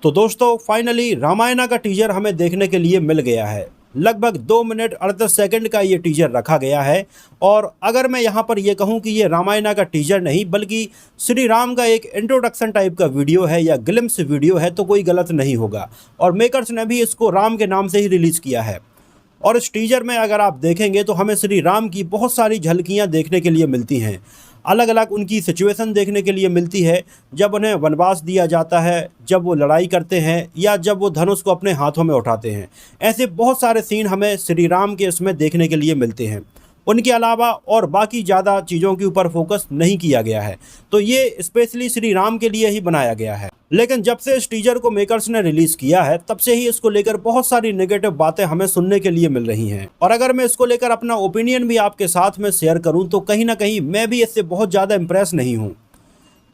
तो दोस्तों फाइनली रामायणा का टीजर हमें देखने के लिए मिल गया है। लगभग 2 मिनट 38 सेकंड का ये टीजर रखा गया है। और अगर मैं यहाँ पर ये कहूँ कि ये रामायणा का टीजर नहीं बल्कि श्री राम का एक इंट्रोडक्शन टाइप का वीडियो है या ग्लिम्स वीडियो है तो कोई गलत नहीं होगा। और मेकर्स ने भी इसको राम के नाम से ही रिलीज़ किया है। और इस टीजर में अगर आप देखेंगे तो हमें श्री राम की बहुत सारी झलकियाँ देखने के लिए मिलती हैं। अलग अलग उनकी सिचुएशन देखने के लिए मिलती है, जब उन्हें वनवास दिया जाता है, जब वो लड़ाई करते हैं या जब वो धनुष को अपने हाथों में उठाते हैं। ऐसे बहुत सारे सीन हमें श्री राम के इसमें देखने के लिए मिलते हैं। उनके अलावा और बाकी ज़्यादा चीज़ों के ऊपर फोकस नहीं किया गया है, तो ये स्पेशली श्री राम के लिए ही बनाया गया है। लेकिन जब से इस टीजर को मेकर्स ने रिलीज़ किया है तब से ही इसको लेकर बहुत सारी नेगेटिव बातें हमें सुनने के लिए मिल रही हैं। और अगर मैं इसको लेकर अपना ओपिनियन भी आपके साथ में शेयर करूं तो कहीं ना कहीं मैं भी इससे बहुत ज़्यादा इम्प्रेस नहीं हूं,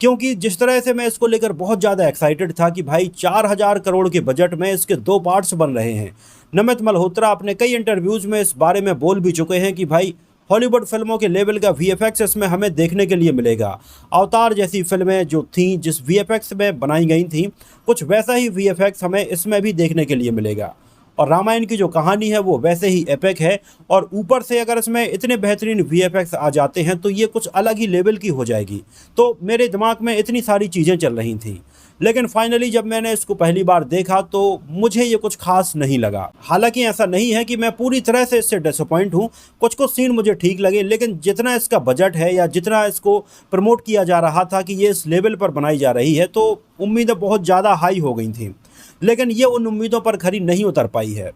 क्योंकि जिस तरह से मैं इसको लेकर बहुत ज़्यादा एक्साइटेड था कि भाई 4000 करोड़ के बजट में इसके 2 पार्ट्स बन रहे हैं। नमित मल्होत्रा अपने कई इंटरव्यूज़ में इस बारे में बोल भी चुके हैं कि भाई हॉलीवुड फिल्मों के लेवल का वीएफएक्स इसमें हमें देखने के लिए मिलेगा। अवतार जैसी फिल्में जो थीं जिस वीएफएक्स में बनाई गई थीं, कुछ वैसा ही वीएफएक्स हमें इसमें भी देखने के लिए मिलेगा। और रामायण की जो कहानी है वो वैसे ही एपिक है, और ऊपर से अगर इसमें इतने बेहतरीन वीएफएक्स आ जाते हैं तो ये कुछ अलग ही लेवल की हो जाएगी। तो मेरे दिमाग में इतनी सारी चीज़ें चल रही थी, लेकिन फाइनली जब मैंने इसको पहली बार देखा तो मुझे ये कुछ खास नहीं लगा। हालांकि ऐसा नहीं है कि मैं पूरी तरह से इससे डिसअपॉइंट हूँ, कुछ कुछ सीन मुझे ठीक लगे, लेकिन जितना इसका बजट है या जितना इसको प्रमोट किया जा रहा था कि ये इस लेवल पर बनाई जा रही है, तो उम्मीदें बहुत ज़्यादा हाई हो गई थी, लेकिन ये उन उम्मीदों पर खरी नहीं उतर पाई है।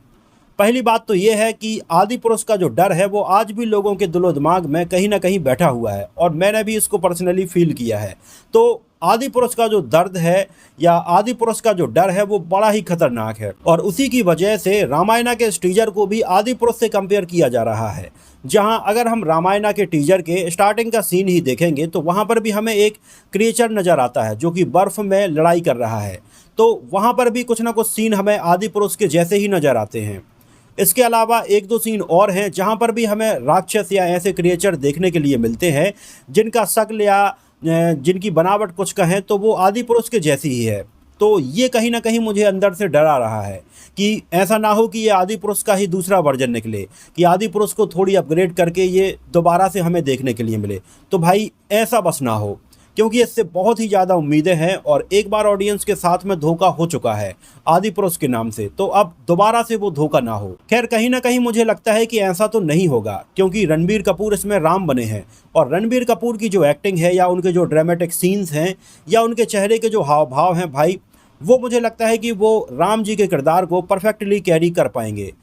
पहली बात तो ये है कि आदि पुरुष का जो डर है वो आज भी लोगों के दिलो दिमाग में कहीं ना कहीं बैठा हुआ है, और मैंने भी इसको पर्सनली फील किया है। तो आदि पुरुष का जो दर्द है या आदि पुरुष का जो डर है वो बड़ा ही खतरनाक है, और उसी की वजह से रामायणा के इस टीजर को भी आदि पुरुष से कंपेयर किया जा रहा है। जहां अगर हम रामायणा के टीजर के स्टार्टिंग का सीन ही देखेंगे तो वहां पर भी हमें एक क्रिएचर नज़र आता है जो कि बर्फ़ में लड़ाई कर रहा है, तो वहां पर भी कुछ ना कुछ सीन हमें आदि पुरुष के जैसे ही नज़र आते हैं। इसके अलावा एक दो सीन और हैं जहां पर भी हमें राक्षस या ऐसे क्रिएचर देखने के लिए मिलते हैं जिनका शक्ल या जिनकी बनावट कुछ कहें तो वो आदि पुरुष के जैसी ही है। तो ये कहीं ना कहीं मुझे अंदर से डरा रहा है कि ऐसा ना हो कि ये आदि पुरुष का ही दूसरा वर्जन निकले, कि आदि पुरुष को थोड़ी अपग्रेड करके ये दोबारा से हमें देखने के लिए मिले। तो भाई ऐसा बस ना हो, क्योंकि इससे बहुत ही ज़्यादा उम्मीदें हैं और एक बार ऑडियंस के साथ में धोखा हो चुका है आदि पुरुष के नाम से, तो अब दोबारा से वो धोखा ना हो। खैर कहीं ना कहीं मुझे लगता है कि ऐसा तो नहीं होगा, क्योंकि रणबीर कपूर इसमें राम बने हैं, और रणबीर कपूर की जो एक्टिंग है या उनके जो ड्रामेटिक सीन्स हैं या उनके चेहरे के जो हाव भाव हैं भाई, वो मुझे लगता है कि वो राम जी के किरदार को परफेक्टली कैरी कर पाएंगे।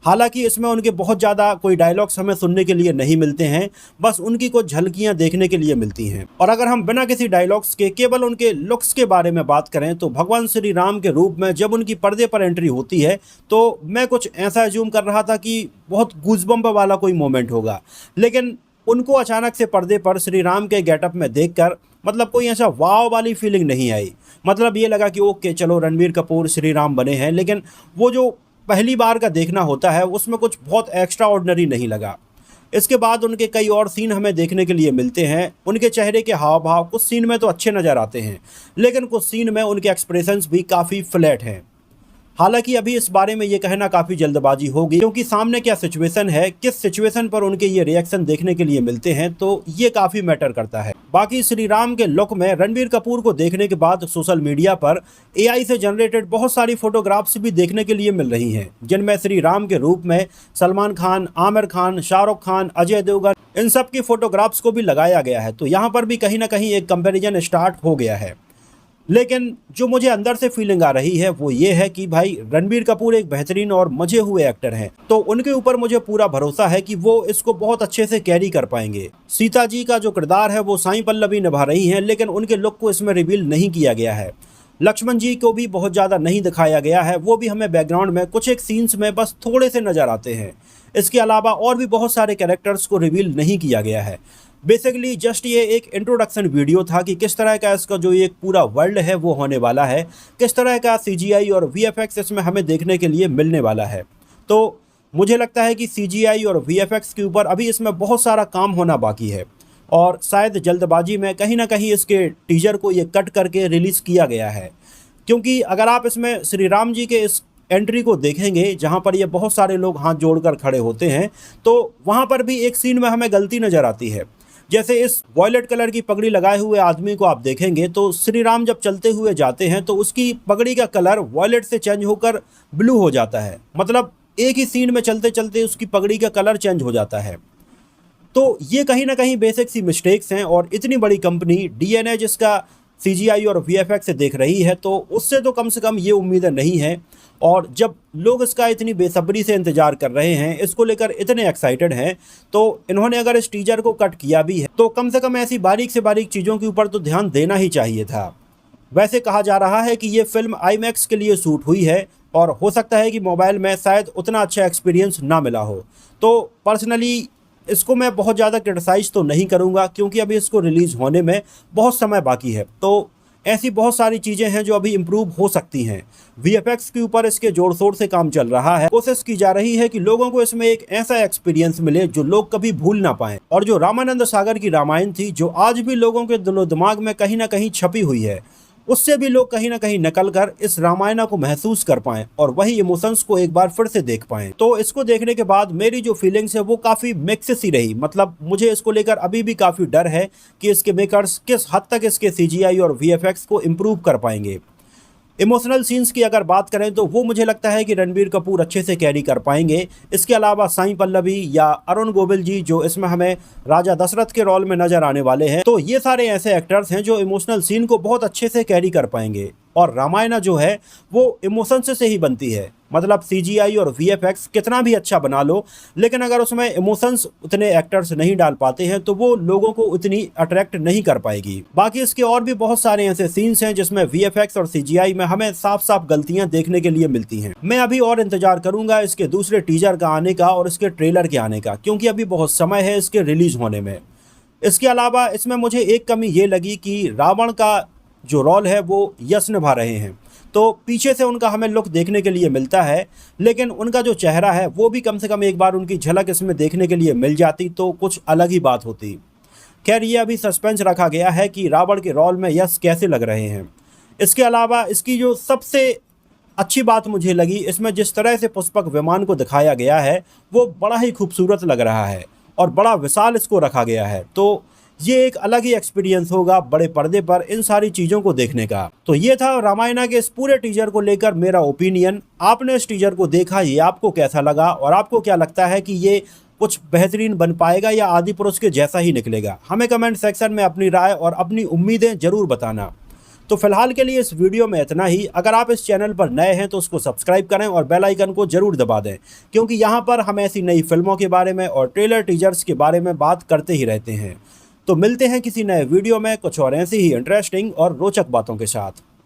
हालांकि इसमें उनके बहुत ज़्यादा कोई डायलॉग्स हमें सुनने के लिए नहीं मिलते हैं, बस उनकी कुछ झलकियां देखने के लिए मिलती हैं। और अगर हम बिना किसी डायलॉग्स के केवल उनके लुक्स के बारे में बात करें तो भगवान श्री राम के रूप में जब उनकी पर्दे पर एंट्री होती है तो मैं कुछ ऐसा एज्यूम कर रहा था कि बहुत गूज़बम्प वाला कोई मोमेंट होगा, लेकिन उनको अचानक से पर्दे पर श्री राम के गेटअप में देखकर मतलब कोई ऐसा वाव वाली फीलिंग नहीं आई। मतलब ये लगा कि ओके चलो रणबीर कपूर श्री राम बने हैं, लेकिन वो जो पहली बार का देखना होता है उसमें कुछ बहुत एक्स्ट्रा ऑर्डिनरी नहीं लगा। इसके बाद उनके कई और सीन हमें देखने के लिए मिलते हैं। उनके चेहरे के हाव भाव कुछ सीन में तो अच्छे नज़र आते हैं, लेकिन कुछ सीन में उनके एक्सप्रेशंस भी काफ़ी फ्लैट हैं। हालांकि अभी इस बारे में ये कहना काफ़ी जल्दबाजी होगी, क्योंकि सामने क्या सिचुएशन है, किस सिचुएशन पर उनके ये रिएक्शन देखने के लिए मिलते हैं, तो ये काफ़ी मैटर करता है। बाकी श्री राम के लुक में रणबीर कपूर को देखने के बाद सोशल मीडिया पर एआई से जनरेटेड बहुत सारी फोटोग्राफ्स भी देखने के लिए मिल रही हैं, जिनमें श्री राम के रूप में सलमान खान, आमिर खान, शाहरुख खान, अजय देवगन, इन सब की फोटोग्राफ्स को भी लगाया गया है। तो यहाँ पर भी कहीं ना कहीं एक कंपेरिजन स्टार्ट हो गया है। लेकिन जो मुझे अंदर से फीलिंग आ रही है वो ये है कि भाई रणबीर कपूर एक बेहतरीन और मजे हुए एक्टर हैं, तो उनके ऊपर मुझे पूरा भरोसा है कि वो इसको बहुत अच्छे से कैरी कर पाएंगे। सीता जी का जो किरदार है वो साई पल्लवी निभा रही हैं, लेकिन उनके लुक को इसमें रिवील नहीं किया गया है। लक्ष्मण जी को भी बहुत ज़्यादा नहीं दिखाया गया है, वो भी हमें बैकग्राउंड में कुछ एक सीन्स में बस थोड़े से नज़र आते हैं। इसके अलावा और भी बहुत सारे कैरेक्टर्स को रिवील नहीं किया गया है। बेसिकली जस्ट ये एक इंट्रोडक्शन वीडियो था कि किस तरह का इसका जो एक पूरा वर्ल्ड है वो होने वाला है, किस तरह का सीजीआई और वीएफएक्स इसमें हमें देखने के लिए मिलने वाला है। तो मुझे लगता है कि सीजीआई और वीएफएक्स के ऊपर अभी इसमें बहुत सारा काम होना बाकी है, और शायद जल्दबाजी में कहीं ना कहीं इसके टीजर को ये कट करके रिलीज़ किया गया है। क्योंकि अगर आप इसमें श्री राम जी के इस एंट्री को देखेंगे जहां पर ये बहुत सारे लोग हाथ जोड़कर खड़े होते हैं, तो वहां पर भी एक सीन में हमें गलती नज़र आती है। जैसे इस वॉयलेट कलर की पगड़ी लगाए हुए आदमी को आप देखेंगे तो श्री राम जब चलते हुए जाते हैं तो उसकी पगड़ी का कलर वॉयलेट से चेंज होकर ब्लू हो जाता है। मतलब एक ही सीन में चलते चलते उसकी पगड़ी का कलर चेंज हो जाता है। तो ये कहीं ना कहीं बेसिक सी मिस्टेक्स हैं, और इतनी बड़ी कंपनी डीएनए जिसका सीजीआई और वीएफएक्स से देख रही है, तो उससे तो कम से कम ये उम्मीदें नहीं हैं। और जब लोग इसका इतनी बेसब्री से इंतज़ार कर रहे हैं, इसको लेकर इतने एक्साइटेड हैं, तो इन्होंने अगर इस टीजर को कट किया भी है तो कम से कम ऐसी बारीक से बारीक चीज़ों के ऊपर तो ध्यान देना ही चाहिए था। वैसे कहा जा रहा है कि ये फिल्म आईमैक्स के लिए शूट हुई है, और हो सकता है कि मोबाइल में शायद उतना अच्छा एक्सपीरियंस ना मिला हो। तो पर्सनली इसको मैं बहुत ज़्यादा क्रिटिसाइज़ तो नहीं करूँगा, क्योंकि अभी इसको रिलीज़ होने में बहुत समय बाकी है। तो ऐसी बहुत सारी चीज़ें हैं जो अभी इम्प्रूव हो सकती हैं। वीएफएक्स के ऊपर इसके जोर शोर से काम चल रहा है। कोशिश की जा रही है कि लोगों को इसमें एक ऐसा एक्सपीरियंस मिले जो लोग कभी भूल ना पाएं। और जो रामानंद सागर की रामायण थी, जो आज भी लोगों के दिलो दिमाग में कहीं ना कहीं छपी हुई है, उससे भी लोग कहीं ना कहीं निकल कर इस रामायण को महसूस कर पाएं और वही इमोशंस को एक बार फिर से देख पाएं। तो इसको देखने के बाद मेरी जो फीलिंग्स है वो काफ़ी मिक्स सी रही। मतलब मुझे इसको लेकर अभी भी काफ़ी डर है कि इसके मेकर्स किस हद तक इसके सीजीआई और वीएफएक्स को इम्प्रूव कर पाएंगे। इमोशनल सीन्स की अगर बात करें तो वो मुझे लगता है कि रणबीर कपूर अच्छे से कैरी कर पाएंगे। इसके अलावा साई पल्लवी या अरुण गोविल जी, जो इसमें हमें राजा दशरथ के रोल में नजर आने वाले हैं, तो ये सारे ऐसे एक्टर्स हैं जो इमोशनल सीन को बहुत अच्छे से कैरी कर पाएंगे। और रामायण जो है वो इमोशन से ही बनती है। मतलब सीजीआई और वीएफएक्स कितना भी अच्छा बना लो, लेकिन अगर उसमें इमोशंस उतने एक्टर्स नहीं डाल पाते हैं तो वो लोगों को उतनी अट्रैक्ट नहीं कर पाएगी। बाकी इसके और भी बहुत सारे ऐसे सीन्स हैं जिसमें वीएफएक्स और सीजीआई में हमें साफ साफ गलतियां देखने के लिए मिलती हैं। मैं अभी और इंतजार करूंगा इसके दूसरे टीजर का आने का और इसके ट्रेलर के आने का, क्योंकि अभी बहुत समय है इसके रिलीज होने में। इसके अलावा इसमें मुझे एक कमी ये लगी कि रावण का जो रोल है वो यश निभा रहे हैं, तो पीछे से उनका हमें लुक देखने के लिए मिलता है, लेकिन उनका जो चेहरा है वो भी कम से कम एक बार उनकी झलक इसमें देखने के लिए मिल जाती तो कुछ अलग ही बात होती। खैर, ये अभी सस्पेंस रखा गया है कि रावण के रोल में यश कैसे लग रहे हैं। इसके अलावा इसकी जो सबसे अच्छी बात मुझे लगी, इसमें जिस तरह से पुष्पक विमान को दिखाया गया है वो बड़ा ही खूबसूरत लग रहा है और बड़ा विशाल इसको रखा गया है। तो ये एक अलग ही एक्सपीरियंस होगा बड़े पर्दे पर इन सारी चीज़ों को देखने का। तो ये था रामायण के इस पूरे टीजर को लेकर मेरा ओपिनियन। आपने इस टीजर को देखा, ये आपको कैसा लगा और आपको क्या लगता है कि ये कुछ बेहतरीन बन पाएगा या आदि पुरुष के जैसा ही निकलेगा? हमें कमेंट सेक्शन में अपनी राय और अपनी उम्मीदें ज़रूर बताना। तो फिलहाल के लिए इस वीडियो में इतना ही। अगर आप इस चैनल पर नए हैं तो उसको सब्सक्राइब करें और बेल आइकन को जरूर दबा दें, क्योंकि यहाँ पर हम ऐसी नई फिल्मों के बारे में और ट्रेलर टीजर्स के बारे में बात करते ही रहते हैं। तो मिलते हैं किसी नए वीडियो में कुछ और ऐसी ही इंटरेस्टिंग और रोचक बातों के साथ।